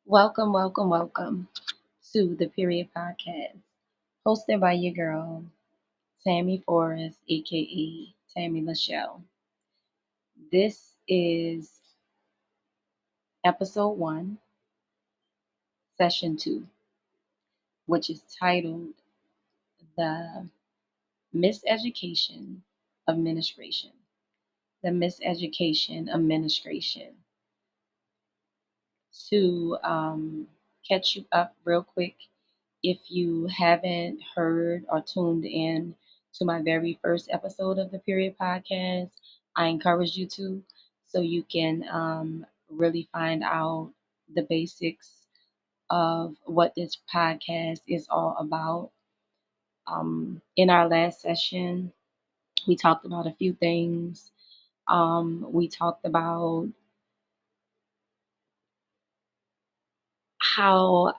Welcome, welcome, welcome to the Period Podcast, hosted by your girl, Tammy Forrest, aka Tammy Lachelle. This is episode 1, session 2, which is titled The Miseducation of Menstruation. The Miseducation of Menstruation. To catch you up real quick, if you haven't heard or tuned in to my very first episode of the Period Podcast, I encourage you to so you can really find out the basics of what this podcast is all about. In our last session, we talked about a few things. We talked about how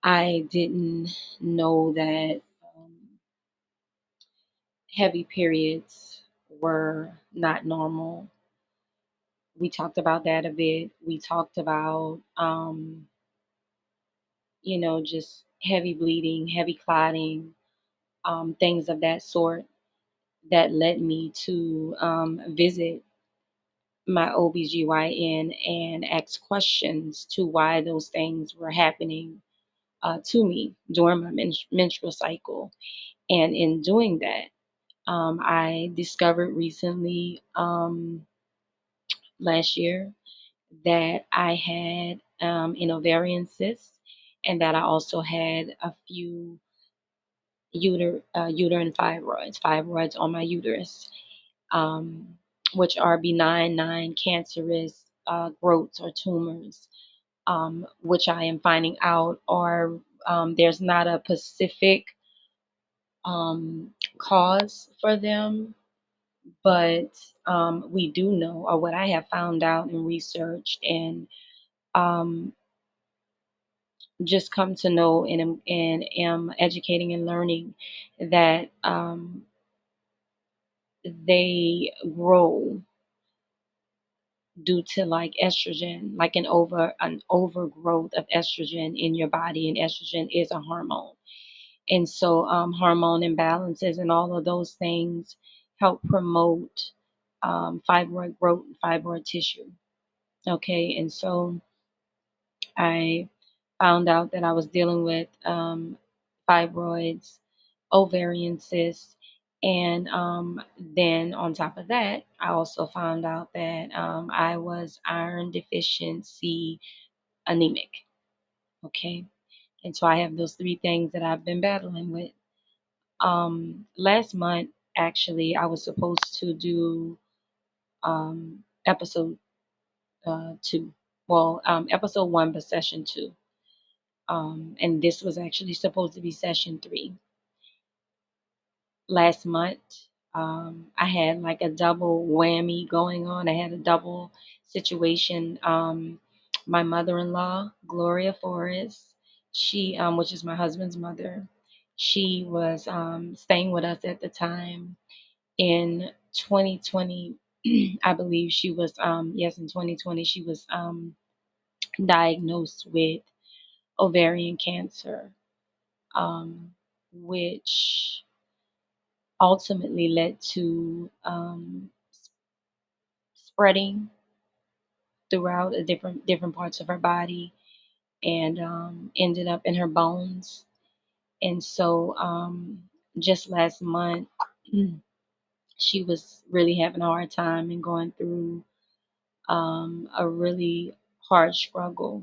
I didn't know that heavy periods were not normal. We talked about that a bit. We talked about, just heavy bleeding, heavy clotting, things of that sort that led me to visit my OBGYN and ask questions to why those things were happening to me during my menstrual cycle. And in doing that, I discovered recently, last year, that I had an ovarian cyst and that I also had a few uterine fibroids on my uterus, um, which are benign, non cancerous growths or tumors, which I am finding out are there's not a specific cause for them, but we do know, or what I have found out and researched and um, just come to know and am educating and learning that they grow due to like estrogen, like an overgrowth of estrogen in your body, and estrogen is a hormone. And so hormone imbalances and all of those things help promote fibroid growth and fibroid tissue. Okay, and so I found out that I was dealing with fibroids, ovarian cysts, and then on top of that, I also found out that I was iron deficiency anemic. Okay, and so I have those three things that I've been battling with. Last month, actually, I was supposed to do episode 2. Well, episode 1, but session 2. And this was actually supposed to be session 3. Last month, I had like a double whammy going on. I had a double situation. My mother-in-law, Gloria Forrest, which is my husband's mother, she was staying with us at the time in 2020. I believe she was, yes, in 2020, she was diagnosed with ovarian cancer, which ultimately led to spreading throughout the different parts of her body and ended up in her bones. And so just last month, she was really having a hard time and going through a really hard struggle.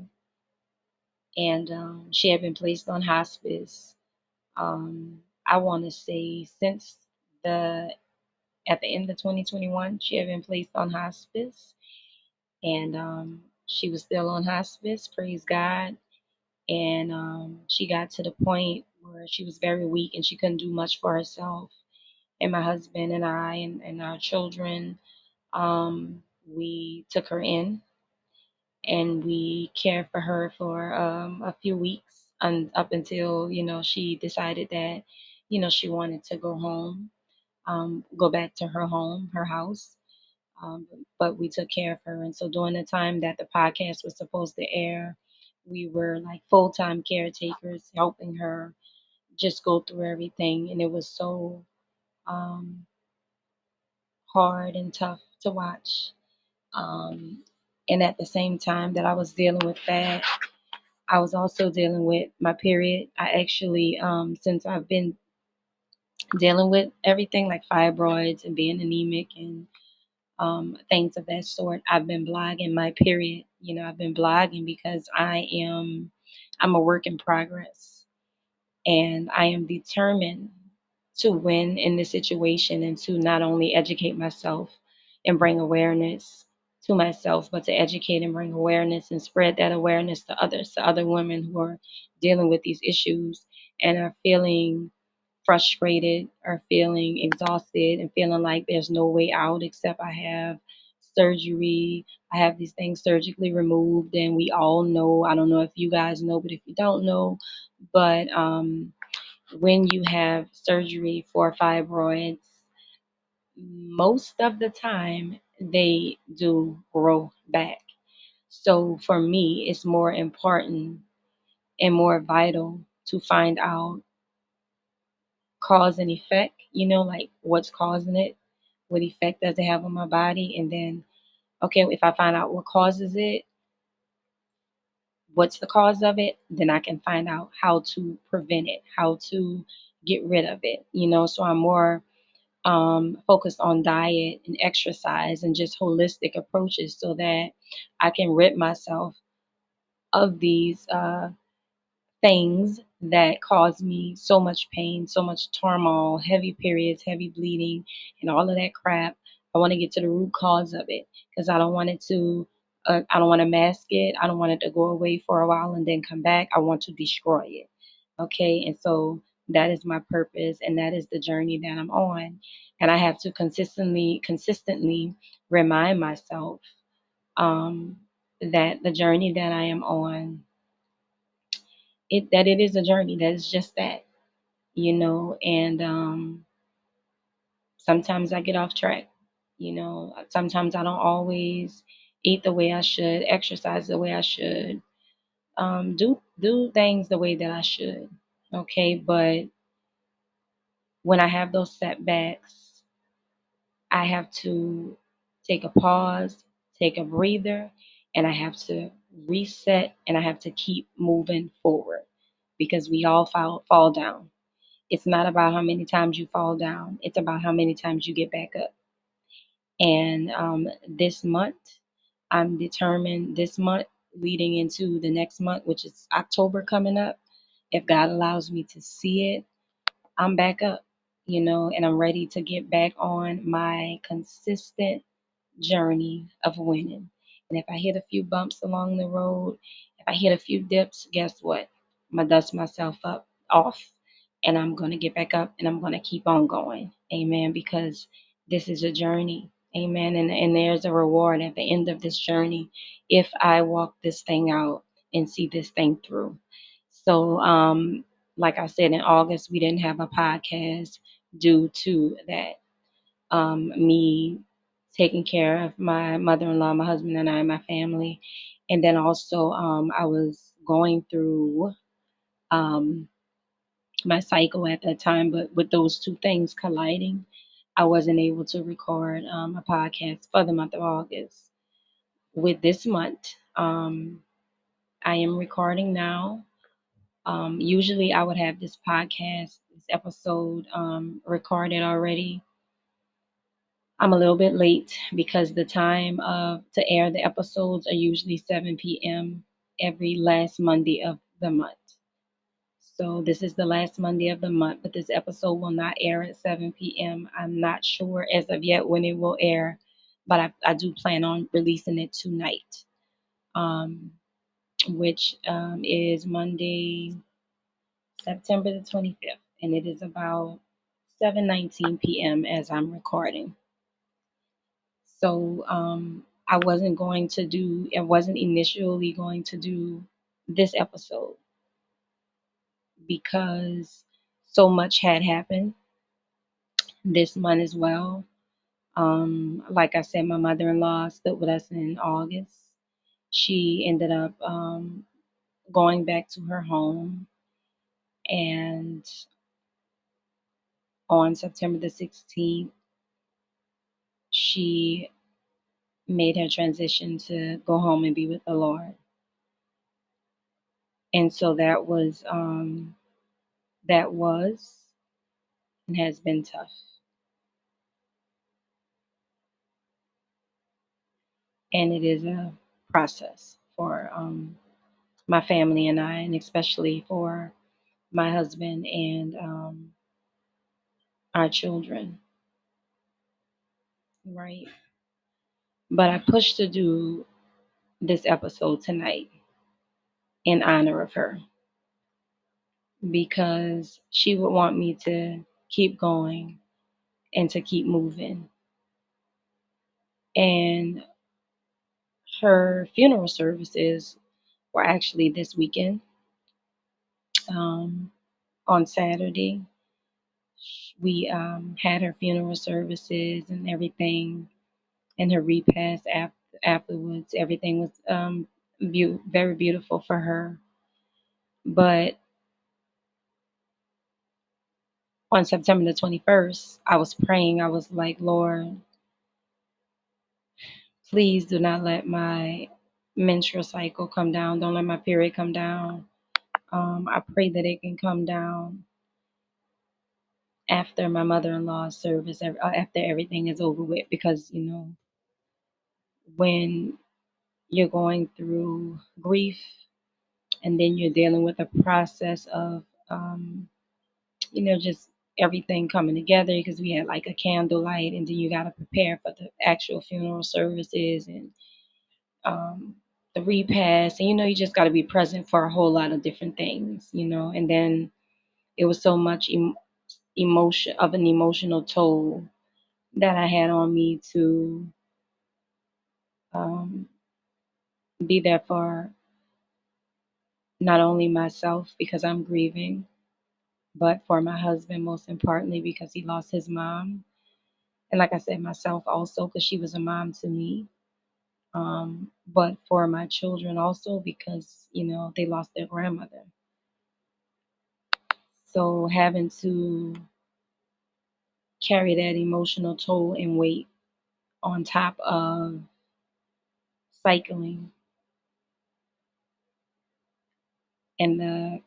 And she had been placed on hospice. I want to say since the at the end of 2021, she had been placed on hospice, and she was still on hospice. Praise God. And she got to the point where she was very weak and she couldn't do much for herself. And my husband and I and our children, we took her in and we cared for her for a few weeks and up until she decided that she wanted to go home, go back to her home, her house. but we took care of her. And so during the time that the podcast was supposed to air, we were like full time caretakers, helping her just go through everything. And it was so um, hard and tough to watch. Um, and at the same time that I was dealing with that, I was also dealing with my period. I actually, since I've been dealing with everything like fibroids and being anemic and things of that sort, I've been blogging my period. I've been blogging because I'm a work in progress, and I am determined to win in this situation and to not only educate myself and bring awareness to myself, but to educate and bring awareness and spread that awareness to others, to other women who are dealing with these issues and are feeling frustrated or feeling exhausted and feeling like there's no way out except I have surgery. I have these things surgically removed, and we all know, I don't know if you guys know, but if you don't know, but when you have surgery for fibroids, most of the time they do grow back. So for me, it's more important and more vital to find out cause and effect, like what's causing it, what effect does it have on my body, and then, okay, if I find out what causes it, what's the cause of it, then I can find out how to prevent it, how to get rid of it, so I'm more focused on diet and exercise and just holistic approaches so that I can rid myself of these things that cause me so much pain, so much turmoil, heavy periods, heavy bleeding, and all of that crap. I want to get to the root cause of it because I don't want it to. I don't want to mask it. I don't want it to go away for a while and then come back. I want to destroy it. Okay, and so that is my purpose, and that is the journey that I'm on, and I have to consistently remind myself um, that the journey that I am on, it is a journey. That is just that, and sometimes I get off track. Sometimes I don't always eat the way I should, exercise the way I should, do things the way that I should. Okay, but when I have those setbacks, I have to take a pause, take a breather, and I have to reset and I have to keep moving forward because we all fall down. It's not about how many times you fall down, it's about how many times you get back up. And this month, I'm determined, this month leading into the next month, which is October coming up, if God allows me to see it, I'm back up, and I'm ready to get back on my consistent journey of winning. And if I hit a few bumps along the road, if I hit a few dips, guess what? I'm gonna dust myself up off and I'm gonna get back up and I'm gonna keep on going. Amen. Because this is a journey. Amen. And there's a reward at the end of this journey if I walk this thing out and see this thing through. So like I said, in August we didn't have a podcast due to that me taking care of my mother-in-law, my husband and I, my family. And then also I was going through um, my cycle at that time, but with those two things colliding, I wasn't able to record a podcast for the month of August. With this month, I am recording now. Usually I would have this podcast, this episode recorded already. I'm a little bit late because the time of to air the episodes are usually 7 p.m. every last Monday of the month. So this is the last Monday of the month, but this episode will not air at 7 p.m. I'm not sure as of yet when it will air, but I do plan on releasing it tonight, um, which is Monday, September the 25th, and it is about 7:19 p.m. as I'm recording. So I wasn't initially going to do this episode because so much had happened this month as well. Like I said, my mother-in-law stood with us in August. She ended up going back to her home, and on September the 16th, she made her transition to go home and be with the Lord. And so that was and has been tough. And it is a process for my family and I, and especially for my husband and our children, right? But I pushed to do this episode tonight in honor of her because she would want me to keep going and to keep moving. And her funeral services were actually this weekend, um, on Saturday. We had her funeral services and everything, and her repast afterwards. Everything was very beautiful for her. But on September the 21st, I was praying. I was like, Lord, please do not let my menstrual cycle come down. Don't let my period come down. I pray that it can come down after my mother-in-law's service, after everything is over with, because when you're going through grief and then you're dealing with a process of just everything coming together, because we had like a candlelight, and then you got to prepare for the actual funeral services and um, the repast, and you just got to be present for a whole lot of different things, and then it was so much emotion of an emotional toll that I had on me to um, be there for not only myself because I'm grieving, but for my husband, most importantly, because he lost his mom. And like I said, myself also, because she was a mom to me. But for my children also, because, they lost their grandmother. So having to carry that emotional toll and weight on top of cycling and the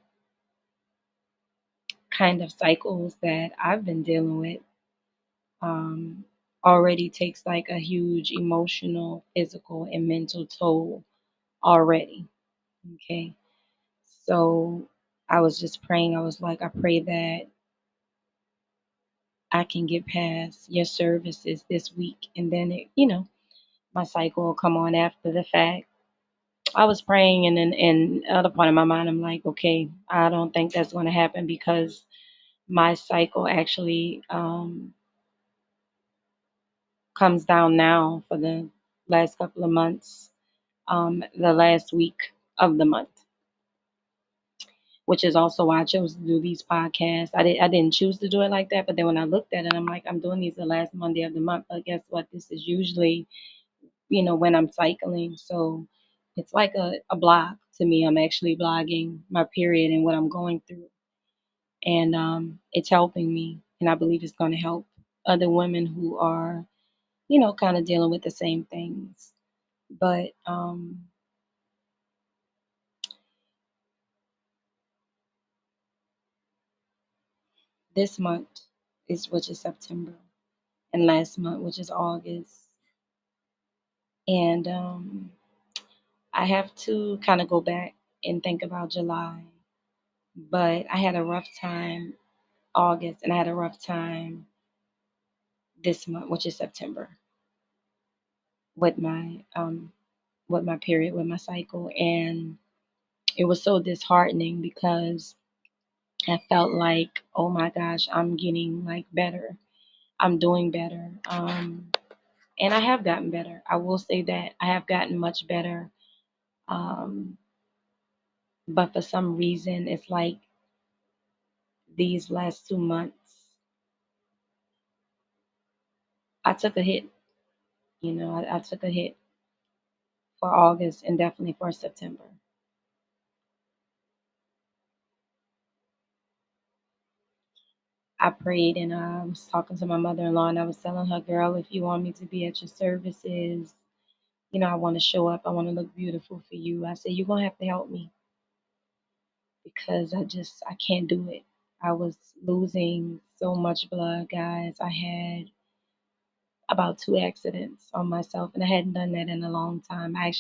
kind of cycles that I've been dealing with, um, already takes like a huge emotional, physical, and mental toll already. Okay. So I was just praying. I was like, I pray that I can get past your services this week. And then, my cycle will come on after the fact. I was praying, and then in the other part of my mind, I'm like, okay, I don't think that's going to happen because my cycle actually comes down now for the last couple of months, the last week of the month, which is also why I chose to do these podcasts. I didn't choose to do it like that, but then when I looked at it, I'm like, I'm doing these the last Monday of the month. But guess what? This is usually, when I'm cycling. So it's like a blog to me. I'm actually blogging my period and what I'm going through. And it's helping me. And I believe it's going to help other women who are, kind of dealing with the same things. But this month which is September, and last month, which is August. And I have to kind of go back and think about July. But I had a rough time August, and I had a rough time this month, which is September, with my period, with my cycle. And it was so disheartening because I felt like, oh my gosh, I'm getting like better. I'm doing better. And I have gotten better. I will say that I have gotten much better. Um, but for some reason, it's like these last 2 months, I took a hit. I took a hit for August and definitely for September. I prayed and I was talking to my mother-in-law and I was telling her, girl, if you want me to be at your services, I want to show up. I want to look beautiful for you. I said, you're going to have to help me because I can't do it. I was losing so much blood, guys. I had about 2 accidents on myself and I hadn't done that in a long time. I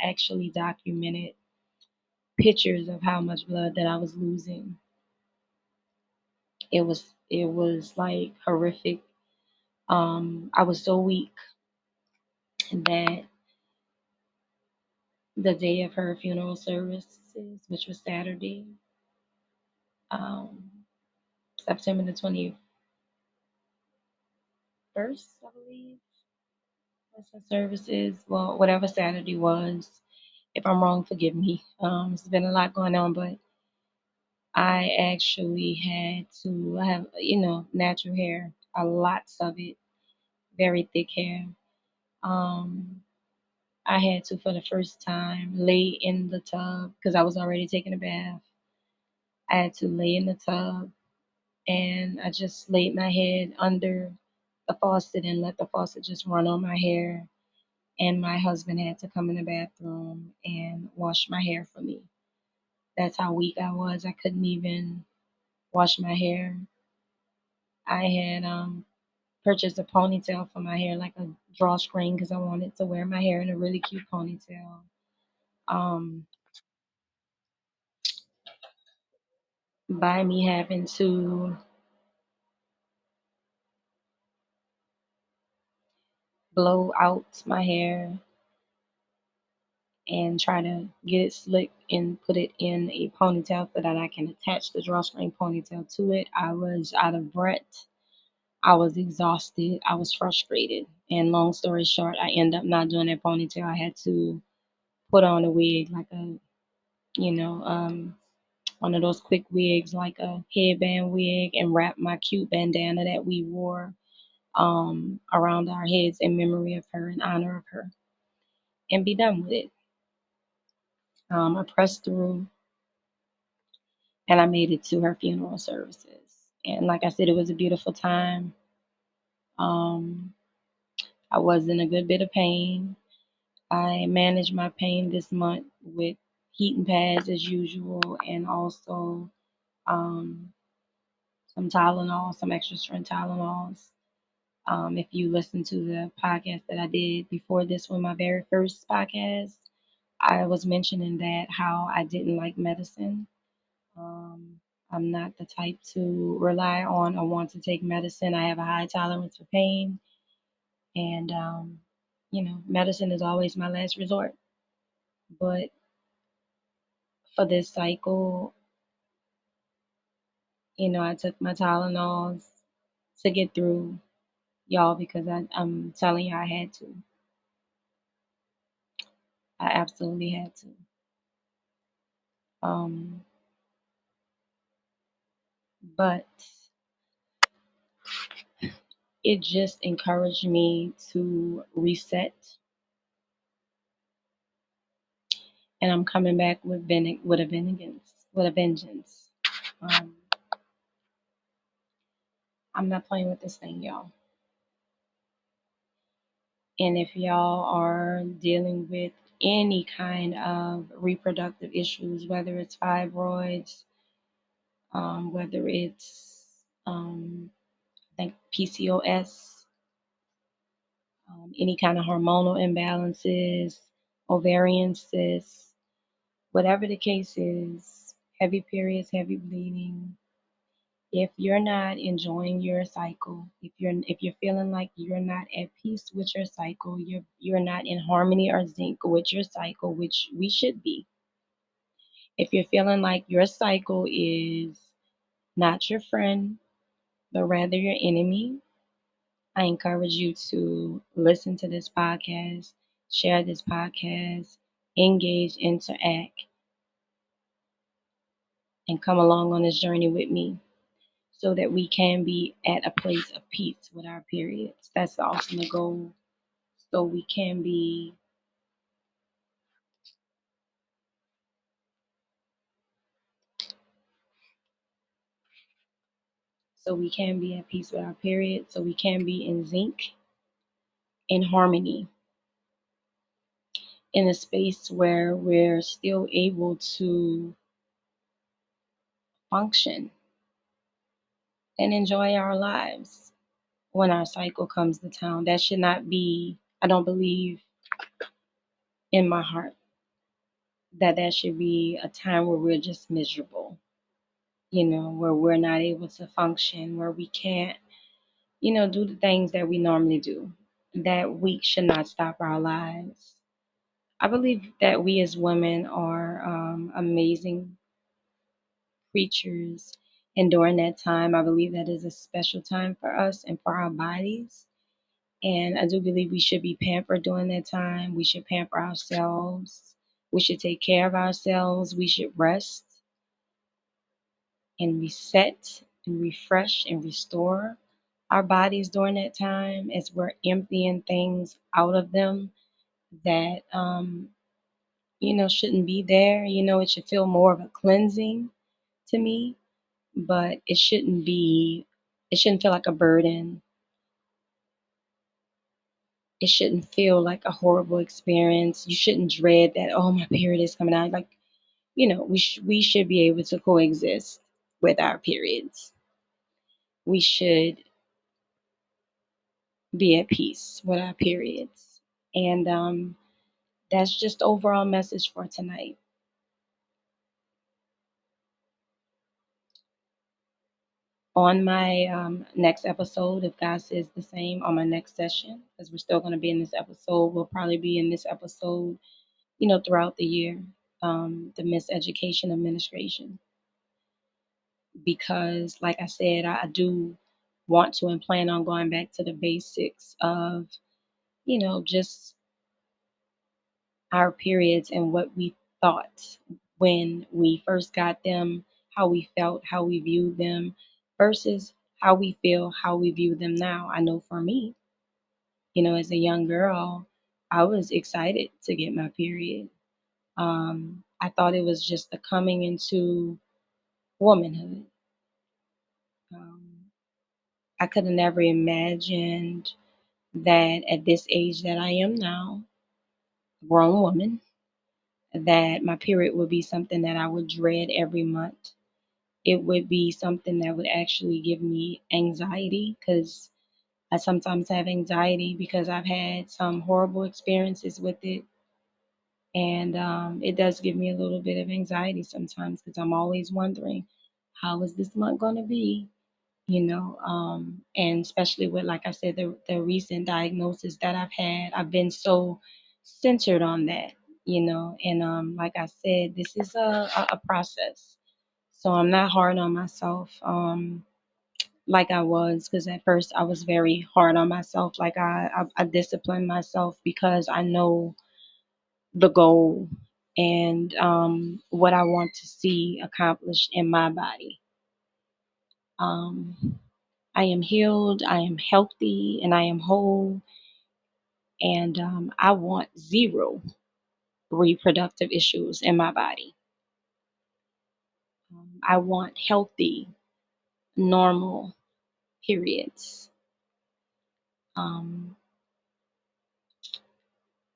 actually documented pictures of how much blood that I was losing. It was like horrific. I was so weak that the day of her funeral services, which was Saturday, um, September the 21st, I believe, was her services. Well, whatever Saturday was. If I'm wrong, forgive me. There's been a lot going on, but I actually had to. I have, natural hair, a lots of it, very thick hair. Um, I had to, for the first time, lay in the tub because I was already taking a bath. I had to lay in the tub and I just laid my head under the faucet and let the faucet just run on my hair. And my husband had to come in the bathroom and wash my hair for me. That's how weak I was. I couldn't even wash my hair. I had purchased a ponytail for my hair, like a drawstring, because I wanted to wear my hair in a really cute ponytail. Um, by me having to blow out my hair and try to get it slick and put it in a ponytail so that I can attach the drawstring ponytail to it. I was out of breath. I was exhausted. I was frustrated. And long story short, I ended up not doing that ponytail. I had to put on a wig, like you know, um, one of those quick wigs, like a headband wig, and wrap my cute bandana that we wore around our heads in memory of her, in honor of her, and be done with it. I pressed through and I made it to her funeral services. And like I said, it was a beautiful time. Um, I was in a good bit of pain. I managed my pain this month with heating pads as usual, and also um, some Tylenol, some extra strength Tylenols. If you listen to the podcast that I did before this one, my very first podcast, I was mentioning that how I didn't like medicine. Um, I'm not the type to rely on or want to take medicine. I have a high tolerance for pain, and medicine is always my last resort. But for this cycle, I took my Tylenols to get through, y'all, because I'm telling you, I had to. I absolutely had to. Um, but it just encouraged me to reset, and I'm coming back with a vengeance. Um, I'm not playing with this thing, y'all. And if y'all are dealing with any kind of reproductive issues, whether it's fibroids, whether it's I think PCOS, any kind of hormonal imbalances, ovarian cysts, whatever the case is, heavy periods, heavy bleeding, if you're not enjoying your cycle, if you're feeling like you're not at peace with your cycle, you're not in harmony or sync with your cycle, which we should be. If you're feeling like your cycle is not your friend, but rather your enemy, I encourage you to listen to this podcast, share this podcast, engage, interact, and come along on this journey with me. so that we can be at a place of peace with our periods. That's the ultimate goal. So we can be at peace with our period, so we can be in zinc, in harmony, in a space where we're still able to function and enjoy our lives when our cycle comes to town. That should not be, I don't believe in my heart that that should be a time where we're just miserable, where we're not able to function, where we can't, do the things that we normally do. That week should not stop our lives. I believe that we as women are amazing creatures. And during that time, I believe that is a special time for us and for our bodies. And I do believe we should be pampered during that time. We should pamper ourselves. We should take care of ourselves. We should rest and reset and refresh and restore our bodies during that time as we're emptying things out of them that shouldn't be there. It should feel more of a cleansing to me, but it shouldn't feel like a burden. It shouldn't feel like a horrible experience. You shouldn't dread that, oh, my period is coming out. Like, we should be able to coexist with our periods. We should be at peace with our periods. And that's just the overall message for tonight. On my next episode, if God says the same, on my next session, because we're still going to be in this episode, we'll probably be in this episode, throughout the year, the Miseducation of Menstruation. Because, like I said, I do want to and plan on going back to the basics of, just our periods and what we thought when we first got them, how we felt, how we viewed them, versus how we feel, how we view them now. I know for me, as a young girl, I was excited to get my period. I thought it was just the coming into womanhood. Um, I could have never imagined that at this age that I am now, grown woman, that my period would be something that I would dread every month. It would be something that would actually give me anxiety because I sometimes have anxiety because I've had some horrible experiences with it. And it does give me a little bit of anxiety sometimes because I'm always wondering, how is this month going to be? And especially with, like I said, the recent diagnosis that I've had, I've been so centered on that, and like I said, this is a process. So I'm not hard on myself like I was, because at first I was very hard on myself. Like I disciplined myself because I know the goal and what I want to see accomplished in my body. Um, I am healed, I am healthy, and I am whole. And I want zero reproductive issues in my body. I want healthy, normal periods. Um,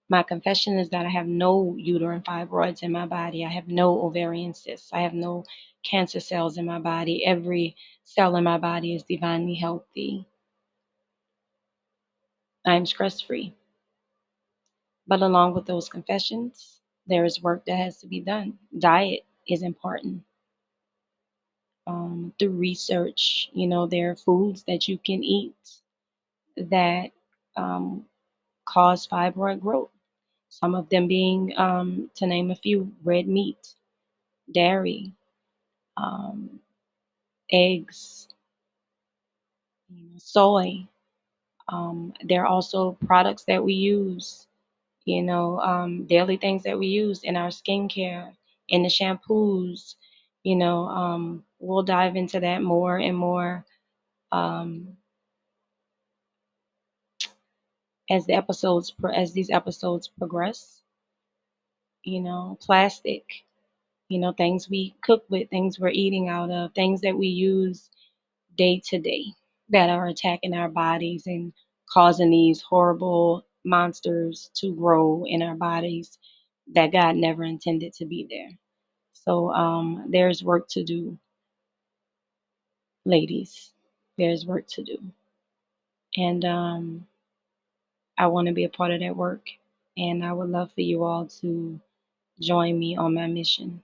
my confession is that I have no uterine fibroids in my body. I have no ovarian cysts. I have no cancer cells in my body. Every cell in my body is divinely healthy. I am stress free. But along with those confessions, there is work that has to be done. Diet is important. Through research, there are foods that you can eat that um, cause fibroid growth. Some of them being, to name a few, red meat, dairy, um, eggs, soy. There are also products that we use, daily things that we use in our skincare, in the shampoos, We'll dive into that more and more um, as these episodes progress. Plastic, things we cook with, things we're eating out of, things that we use day to day that are attacking our bodies and causing these horrible monsters to grow in our bodies that God never intended to be there. So there's work to do, ladies. There's work to do. And I want to be a part of that work. And I would love for you all to join me on my mission.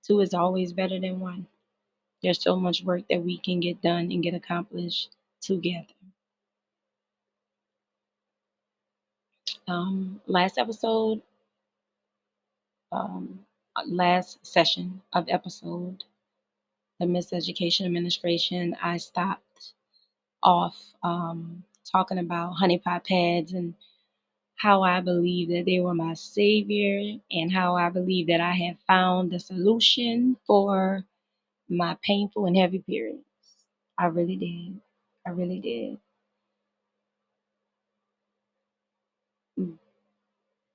Two is always better than one. There's so much work that we can get done and get accomplished together. Last episode, um, last session of episode, the Miseducation of Menstruation, I stopped off talking about honeypot pads and how I believe that they were my savior and how I believe that I had found the solution for my painful and heavy periods. I really did. I really did.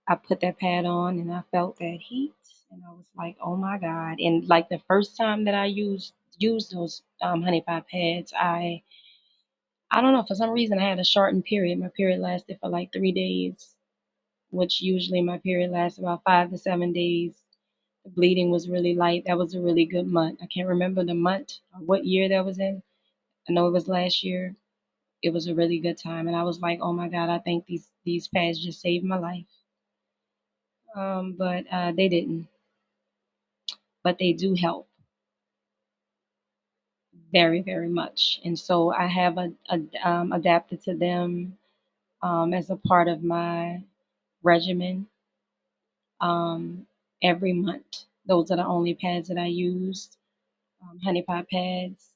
I put that pad on and I felt that heat and I was like, oh my God. And like the first time that I used those honey pot pads, I don't know, for some reason I had a shortened period. My period lasted for like 3 days, which usually my period lasts about 5 to 7 days. The bleeding was really light. That was a really good month. I can't remember the month or what year that was in. I know it was last year. It was a really good time, and I was like, "Oh my God, I think these pads just saved my life." But they didn't. But they do help very, very much, and so I have adapted to them as a part of my regimen um, every month. Those are the only pads that I use, honey pot pads,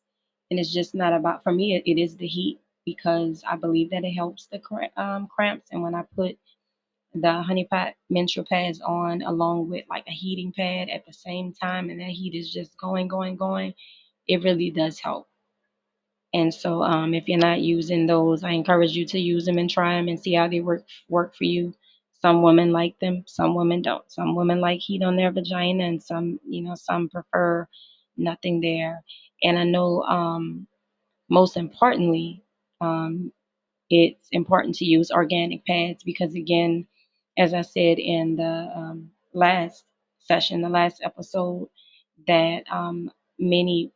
and it's just not about for me. It is the heat because I believe that it helps the cramps, and when I put the honey pot menstrual pads on along with like a heating pad at the same time, and that heat is just going, going, going, it really does help. And so, if you're not using those, I encourage you to use them and try them and see how they work for you. Some women like them, some women don't. Some women like heat on their vagina, and some prefer nothing there. And I know, most importantly, um, it's important to use organic pads because, again, as I said in the last session, the last episode, that many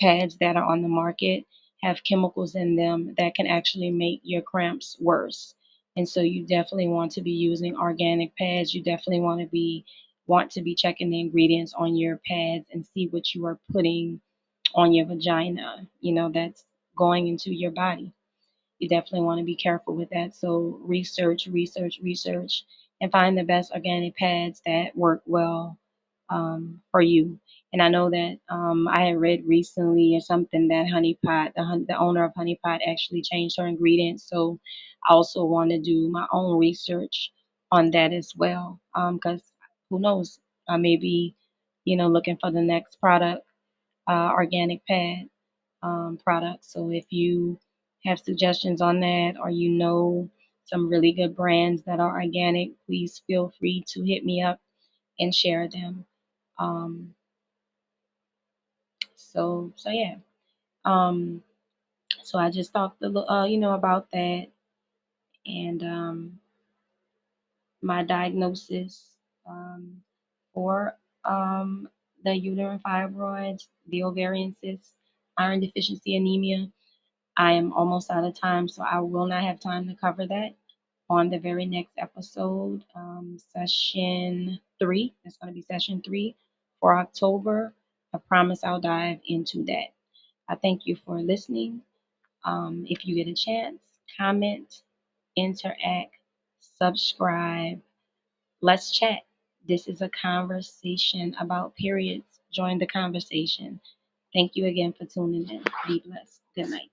pads that are on the market have chemicals in them that can actually make your cramps worse. And so you definitely want to be using organic pads. You definitely want to be checking the ingredients on your pads and see what you are putting on your vagina, that's going into your body. You definitely want to be careful with that. So research, research, research, and find the best organic pads that work well for you. And I know that I had read recently or something that Honey Pot, the owner of Honey Pot, actually changed her ingredients. So I also want to do my own research on that as well. Because who knows, I may be, looking for the next product, organic pad product. So if you have suggestions on that or some really good brands that are organic, please feel free to hit me up and share them. Um, so yeah. Um, so I just talked about that and my diagnosis for the uterine fibroids, the ovarian cysts, iron deficiency anemia. I am almost out of time, so I will not have time to cover that on the very next episode, session 3. That's going to be session 3 for October. I promise I'll dive into that. I thank you for listening. If you get a chance, comment, interact, subscribe. Let's chat. This is a conversation about periods. Join the conversation. Thank you again for tuning in. Be blessed. Good night.